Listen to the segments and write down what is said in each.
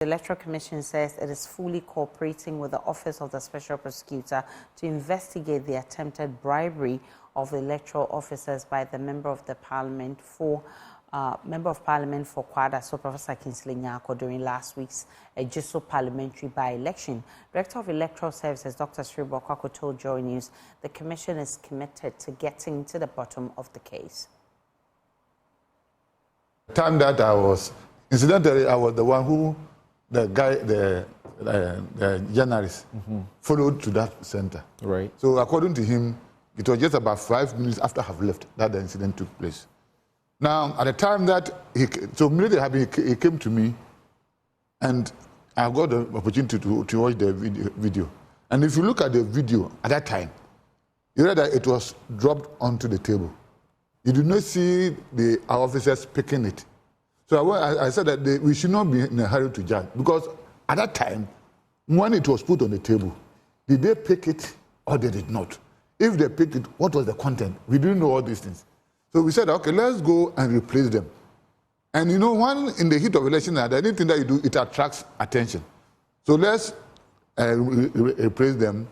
The Electoral Commission says it is fully cooperating with the Office of the Special Prosecutor to investigate the attempted bribery of electoral officers by the Member of Parliament for Kwada, so Professor Kingsley Nyako, during last week's Ejiso parliamentary by-election. Director of Electoral Services, Dr. Sribo Kwako, told Joy News the Commission is committed to getting to the bottom of the case. The time that I was, incidentally, I was the one who, the journalist, followed to that center. Right. So according to him, it was just about 5 minutes after I have left that the incident took place. Now, at the time that so immediately he came to me, and I got the opportunity to watch the video. And if you look at the video at that time, you know that it was dropped onto the table. You do not see our officers picking it. So I said that we should not be in a hurry to judge, because at that time, when it was put on the table, did they pick it or they did not? If they picked it, what was the content? We didn't know all these things. So we said, okay, let's go and replace them. And you know, one in the heat of election, anything that you do, it attracts attention. So let's replace them.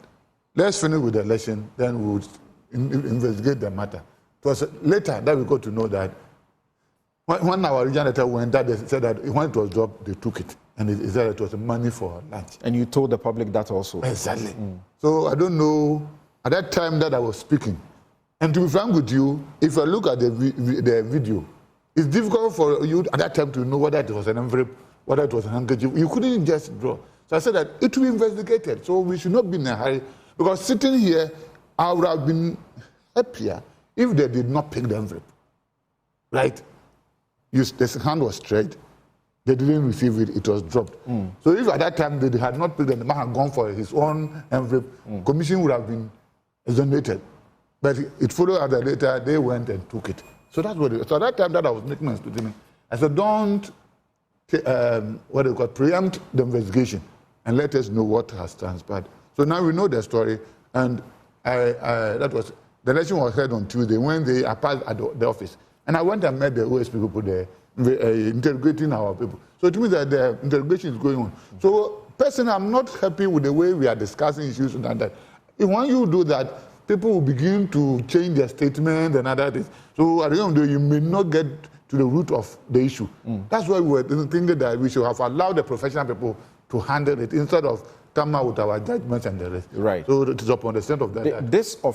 Let's finish with the election, then we'll investigate the matter. It was later that we got to know that when our regional editor went out, they said that when it was dropped, they took it. And it said it was money for lunch. And you told the public that also? Exactly. So I don't know, at that time that I was speaking, and to be frank with you, if I look at the video, it's difficult for you at that time to know whether it was an envelope, whether it was a handkerchief. You couldn't just draw. So I said that it will be investigated. So we should not be in a hurry. Because sitting here, I would have been happier if they did not pick the envelope. Right? The hand was stretched. They didn't receive it. It was dropped. So if at that time they had not picked it, the man had gone for his own envelope, commission would have been exonerated. But it followed at the later, they went and took it. So that's what it, so at that time that I was making my statement, I said, don't preempt the investigation and let us know what has transpired. So now we know the story, and that was, the election was held on Tuesday when they appeared at the office. And I went and met the OSP people there, interrogating our people. So it means that the interrogation is going on. So personally, I'm not happy with the way we are discussing issues and that. When you do that, people will begin to change their statement and other things. So at the end of the day, you may not get to the root of the issue. That's why we were thinking that we should have allowed the professional people to handle it instead of come out with our judgments and the rest. Right. So it is upon the strength of that.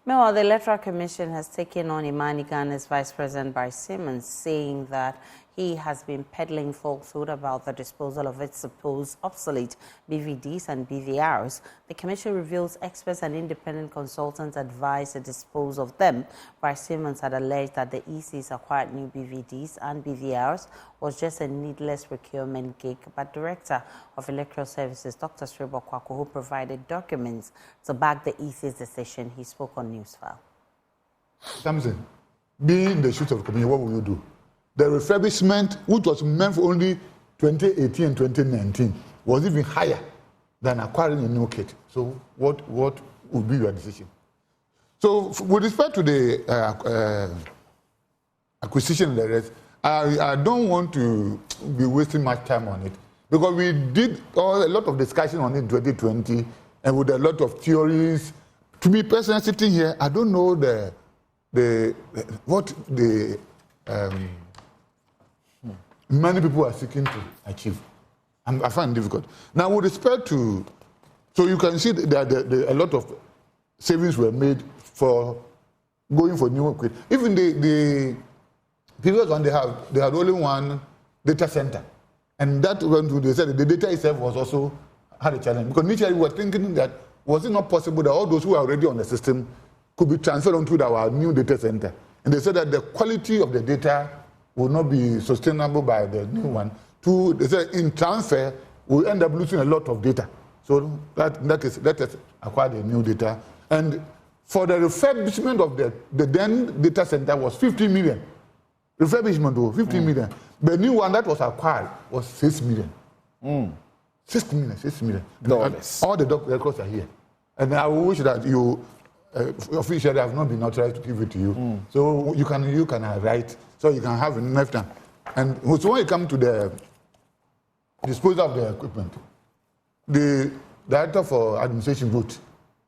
Meanwhile, the Electoral Commission has taken on IMANI Ghana's Vice President Barry Simmons, saying that he has been peddling falsehood about the disposal of its supposed obsolete BVDs and BVRs. The Commission reveals experts and independent consultants advised to dispose of them. Barry Simmons had alleged that the EC's acquired new BVDs and BVRs was just a needless procurement gig, but Director of Electoral Services, Dr. Sribo Kwako, who provided documents to back the EC's decision, he spoke on Newsfile. Samson, being the shoes of the community, what will you do? The refurbishment, which was meant for only 2018 and 2019, was even higher than acquiring a new kit. So what would be your decision? So with respect to the acquisition and the rest, I don't want to be wasting much time on it, because we did a lot of discussion on it in 2020 and with a lot of theories. To me personally, sitting here, I don't know what many people are seeking to achieve. I find it difficult. Now, with respect to, so you can see that a lot of savings were made for going for new equipment. Even the previous one, they had only one data center. And that when they said the data itself was also had a challenge. Because initially we were thinking that, was it not possible that all those who are already on the system could be transferred onto our new data center? And they said that the quality of the data will not be sustainable by the new one. They said in transfer, we'll end up losing a lot of data. So that is, let us acquire the new data. And for the refurbishment of the then data center was 50 million. Refurbishment was 50 million. The new one that was acquired was 6 million. 6 million. Dollars. All the records are here. And I wish that you officially have not been authorized to give it to you. So you can write, so you can have enough time. And so when you come to the disposal of the equipment, the director for administration wrote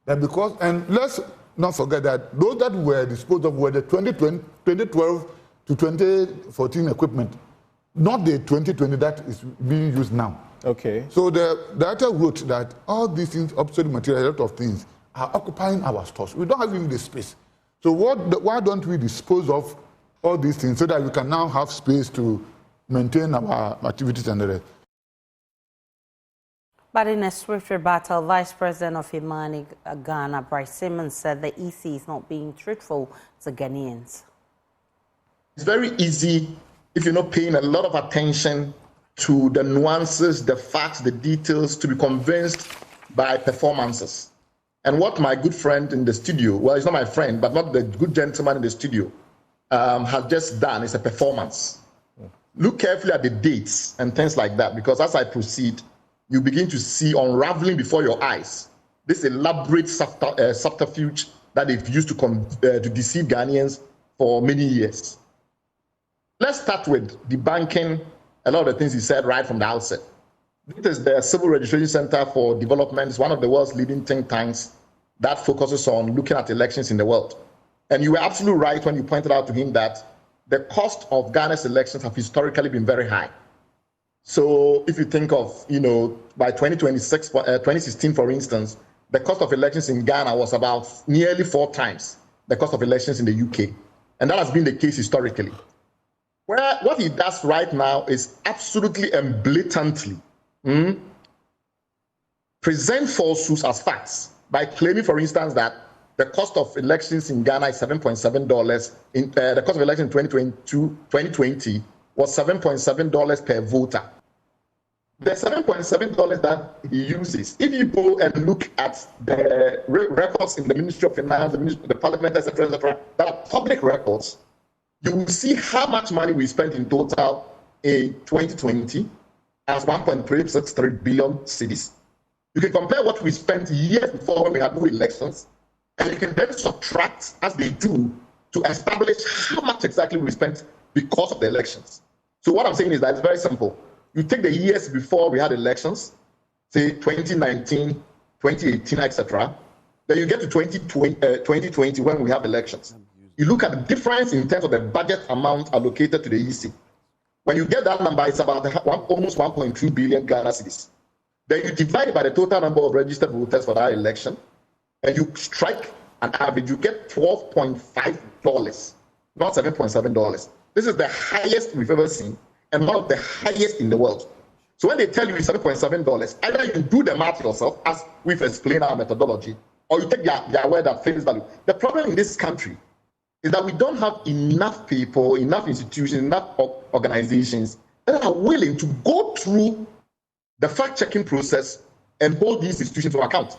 that because, and let's not forget that those that were disposed of were the 2012 to 2014 equipment, not the 2020 that is being used now. Okay. So the director wrote that all these things, obsolete material, a lot of things, are occupying our stores. We don't have even the space. So why don't we dispose of all these things so that we can now have space to maintain our activities and the rest? But in a swift rebuttal, Vice President of IMANI Ghana, Bryce Simmons, said the EC is not being truthful to Ghanaians. It's very easy if you're not paying a lot of attention to the nuances, the facts, the details, to be convinced by performances. And what my good friend in the studio, well, he's not my friend, but not the good gentleman in the studio, has just done is a performance. Look carefully at the dates and things like that, because as I proceed, you begin to see unraveling before your eyes this elaborate subterfuge that they've used to deceive Ghanaians for many years. Let's start with debunking a lot of the things he said right from the outset. This is the Civil Registration Center for Development. It's one of the world's leading think tanks that focuses on looking at elections in the world. And you were absolutely right when you pointed out to him that the cost of Ghana's elections have historically been very high. So if you think of, by 2016, for instance, the cost of elections in Ghana was about nearly 4 times the cost of elections in the UK. And that has been the case historically. Where what he does right now is absolutely and blatantly present falsehoods as facts by claiming, for instance, that the cost of elections in Ghana is $7.7. The cost of elections in 2020 was $7.7 per voter. The $7.7 that he uses, if you go and look at the records in the Ministry of Finance, the Parliament, etc., that are public records, you will see how much money we spent in total in 2020 as 1.363 billion cedis. You can compare what we spent years before when we had no elections, and you can then subtract, as they do, to establish how much exactly we spent because of the elections. So what I'm saying is that it's very simple. You take the years before we had elections, say 2019, 2018, etc. Then you get to 2020 when we have elections. You look at the difference in terms of the budget amount allocated to the EC. When you get that number, it's about almost 1.2 billion Ghana cedis. Then you divide it by the total number of registered voters for that election, and you strike an average, you get $12.5, not $7.7. This is the highest we've ever seen, and one of the highest in the world. So when they tell you it's $7.7, either you do the math yourself, as we've explained our methodology, or you take their word at face value. The problem in this country is that we don't have enough people, enough institutions, enough organizations that are willing to go through the fact-checking process and hold these institutions to account.